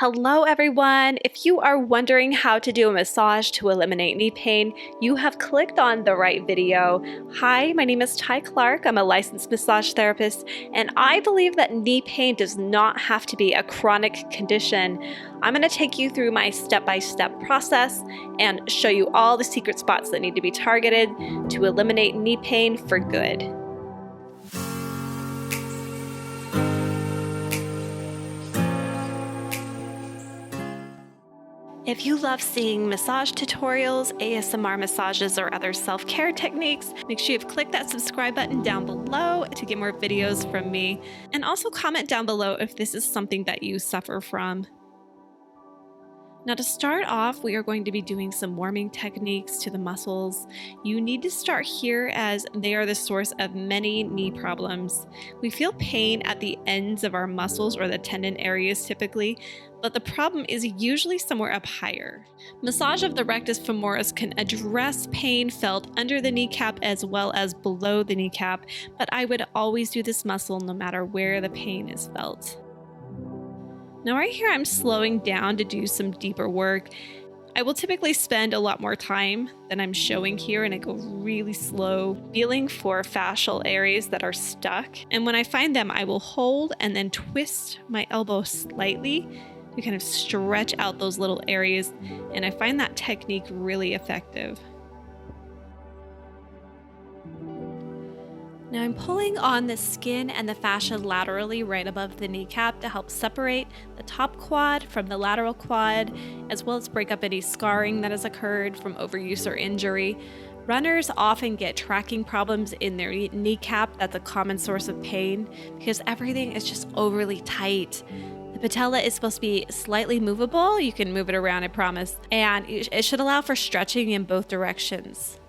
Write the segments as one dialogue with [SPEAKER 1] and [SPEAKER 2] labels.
[SPEAKER 1] Hello everyone! If you are wondering how to do a massage to eliminate knee pain, you have clicked on the right video. Hi, my name is Ty Clark. I'm a licensed massage therapist, and I believe that knee pain does not have to be a chronic condition. I'm going to take you through my step-by-step process and show you all the secret spots that need to be targeted to eliminate knee pain for good. If you love seeing massage tutorials, ASMR massages, or other self-care techniques, make sure you've clicked that subscribe button down below to get more videos from me. And also comment down below if this is something that you suffer from. Now to start off, we are going to be doing some warming techniques to the muscles. You need to start here as they are the source of many knee problems. We feel pain at the ends of our muscles or the tendon areas typically, but the problem is usually somewhere up higher. Massage of the rectus femoris can address pain felt under the kneecap as well as below the kneecap, but I would always do this muscle no matter where the pain is felt. Now right here I'm slowing down to do some deeper work. I will typically spend a lot more time than I'm showing here, and I go really slow, feeling for fascial areas that are stuck. And when I find them, I will hold and then twist my elbow slightly to kind of stretch out those little areas, and I find that technique really effective. Now I'm pulling on the skin and the fascia laterally right above the kneecap to help separate the top quad from the lateral quad, as well as break up any scarring that has occurred from overuse or injury. Runners often get tracking problems in their kneecap. That's a common source of pain because everything is just overly tight. The patella is supposed to be slightly movable. You can move it around, I promise. And it should allow for stretching in both directions.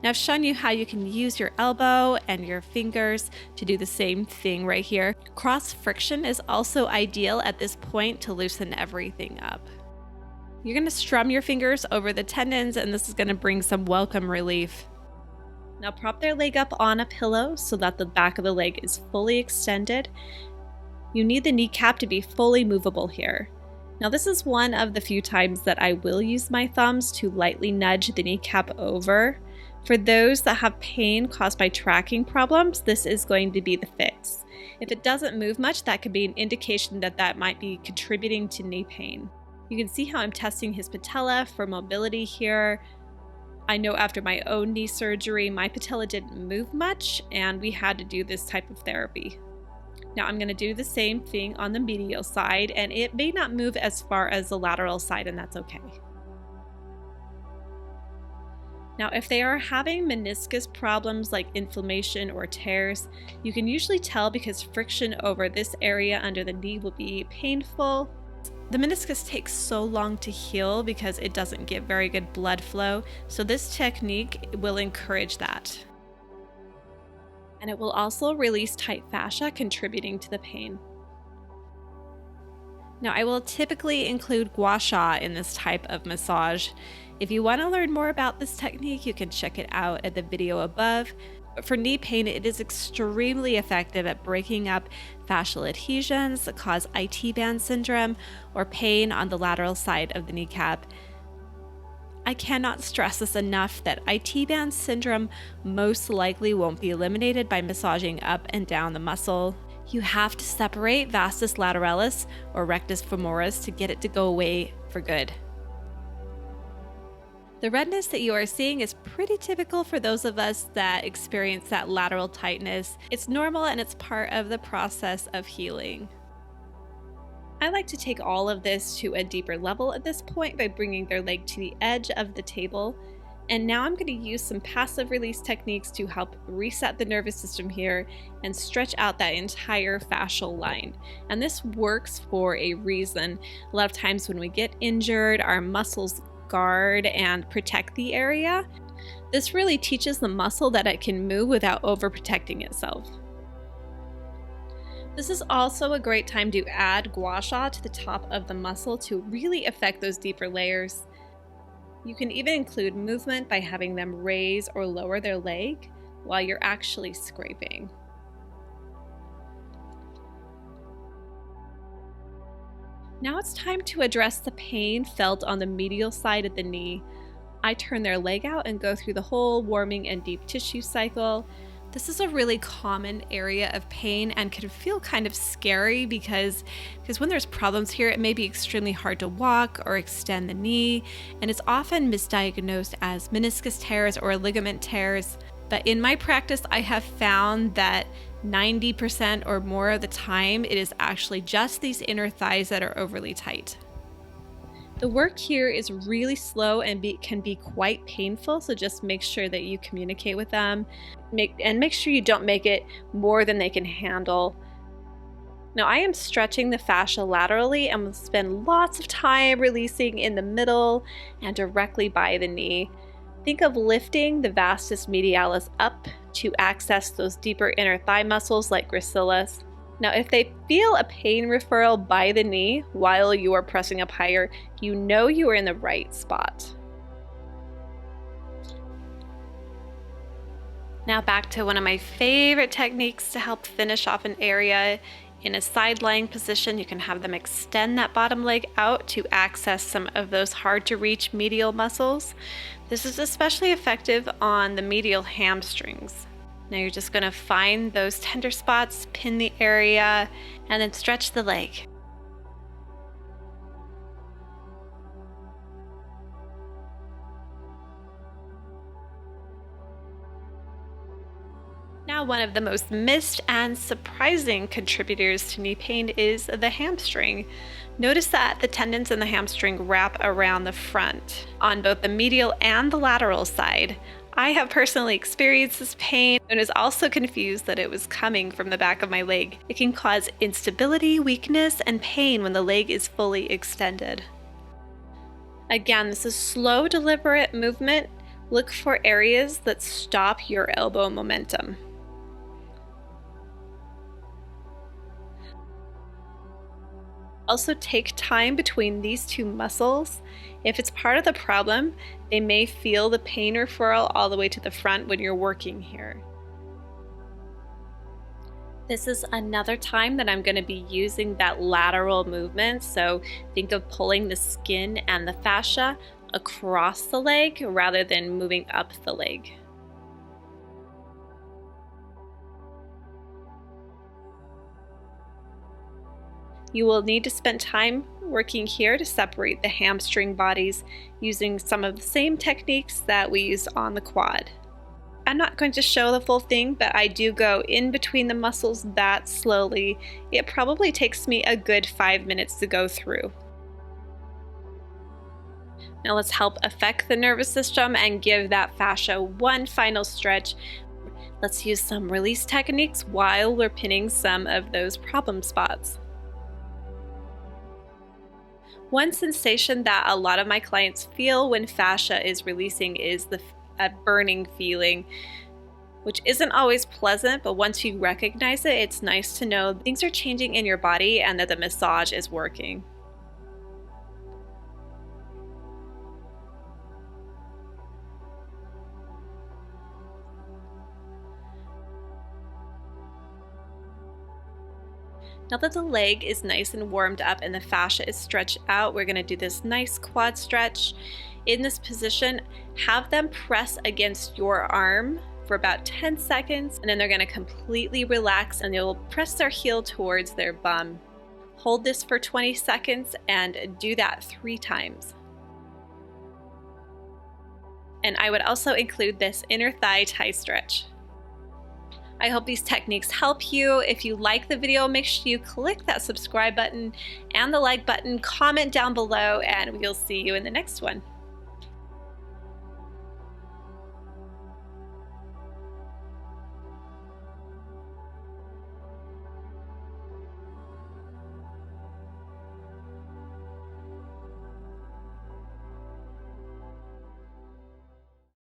[SPEAKER 1] Now I've shown you how you can use your elbow and your fingers to do the same thing right here. Cross friction is also ideal at this point to loosen everything up. You're going to strum your fingers over the tendons, and this is going to bring some welcome relief. Now prop their leg up on a pillow so that the back of the leg is fully extended. You need the kneecap to be fully movable here. Now this is one of the few times that I will use my thumbs to lightly nudge the kneecap over. For those that have pain caused by tracking problems, this is going to be the fix. If it doesn't move much, that could be an indication that that might be contributing to knee pain. You can see how I'm testing his patella for mobility here. I know after my own knee surgery, my patella didn't move much, and we had to do this type of therapy. Now I'm going to do the same thing on the medial side, and it may not move as far as the lateral side, and that's okay. Now, if they are having meniscus problems like inflammation or tears, you can usually tell because friction over this area under the knee will be painful. The meniscus takes so long to heal because it doesn't get very good blood flow, so this technique will encourage that. And it will also release tight fascia, contributing to the pain. Now, I will typically include Guasha in this type of massage. If you want to learn more about this technique, you can check it out at the video above. But for knee pain, it is extremely effective at breaking up fascial adhesions that cause IT band syndrome or pain on the lateral side of the kneecap. I cannot stress this enough that IT band syndrome most likely won't be eliminated by massaging up and down the muscle. You have to separate vastus lateralis or rectus femoris to get it to go away for good. The redness that you are seeing is pretty typical for those of us that experience that lateral tightness. It's normal and it's part of the process of healing. I like to take all of this to a deeper level at this point by bringing their leg to the edge of the table. And now I'm going to use some passive release techniques to help reset the nervous system here and stretch out that entire fascial line. And this works for a reason. A lot of times when we get injured, our muscles guard and protect the area. This really teaches the muscle that it can move without overprotecting itself. This is also a great time to add Guasha to the top of the muscle to really affect those deeper layers. You can even include movement by having them raise or lower their leg while you're actually scraping. Now it's time to address the pain felt on the medial side of the knee. I turn their leg out and go through the whole warming and deep tissue cycle. This is a really common area of pain and can feel kind of scary because when there's problems here, it may be extremely hard to walk or extend the knee, and it's often misdiagnosed as meniscus tears or ligament tears. But in my practice, I have found that 90% or more of the time, it is actually just these inner thighs that are overly tight. The work here is really slow and can be quite painful, so just make sure that you communicate with them and make sure you don't make it more than they can handle. Now I am stretching the fascia laterally and will spend lots of time releasing in the middle and directly by the knee. Think of lifting the vastus medialis up to access those deeper inner thigh muscles like gracilis. Now, if they feel a pain referral by the knee while you are pressing up higher, you know you are in the right spot. Now back to one of my favorite techniques to help finish off an area. In a side lying position, you can have them extend that bottom leg out to access some of those hard to reach medial muscles. This is especially effective on the medial hamstrings. Now you're just going to find those tender spots, pin the area, and then stretch the leg. Now, one of the most missed and surprising contributors to knee pain is the hamstring. Notice that the tendons in the hamstring wrap around the front on both the medial and the lateral side. I have personally experienced this pain and was also confused that it was coming from the back of my leg. It can cause instability, weakness, and pain when the leg is fully extended. Again, this is slow, deliberate movement. Look for areas that stop your elbow momentum. Also take time between these two muscles. If it's part of the problem, they may feel the pain referral all the way to the front when you're working here. This is another time that I'm going to be using that lateral movement. So think of pulling the skin and the fascia across the leg rather than moving up the leg. You will need to spend time working here to separate the hamstring bodies using some of the same techniques that we use on the quad. I'm not going to show the full thing, but I do go in between the muscles that slowly. It probably takes me a good 5 minutes to go through. Now let's help affect the nervous system and give that fascia one final stretch. Let's use some release techniques while we're pinning some of those problem spots. One sensation that a lot of my clients feel when fascia is releasing is a burning feeling, which isn't always pleasant, but once you recognize it, it's nice to know things are changing in your body and that the massage is working. Now that the leg is nice and warmed up and the fascia is stretched out, we're going to do this nice quad stretch. In this position, have them press against your arm for about 10 seconds, and then they're going to completely relax and they'll press their heel towards their bum. Hold this for 20 seconds and do that 3 times. And I would also include this inner thigh tie stretch. I hope these techniques help you. If you like the video, make sure you click that subscribe button and the like button, comment down below, and we'll see you in the next one.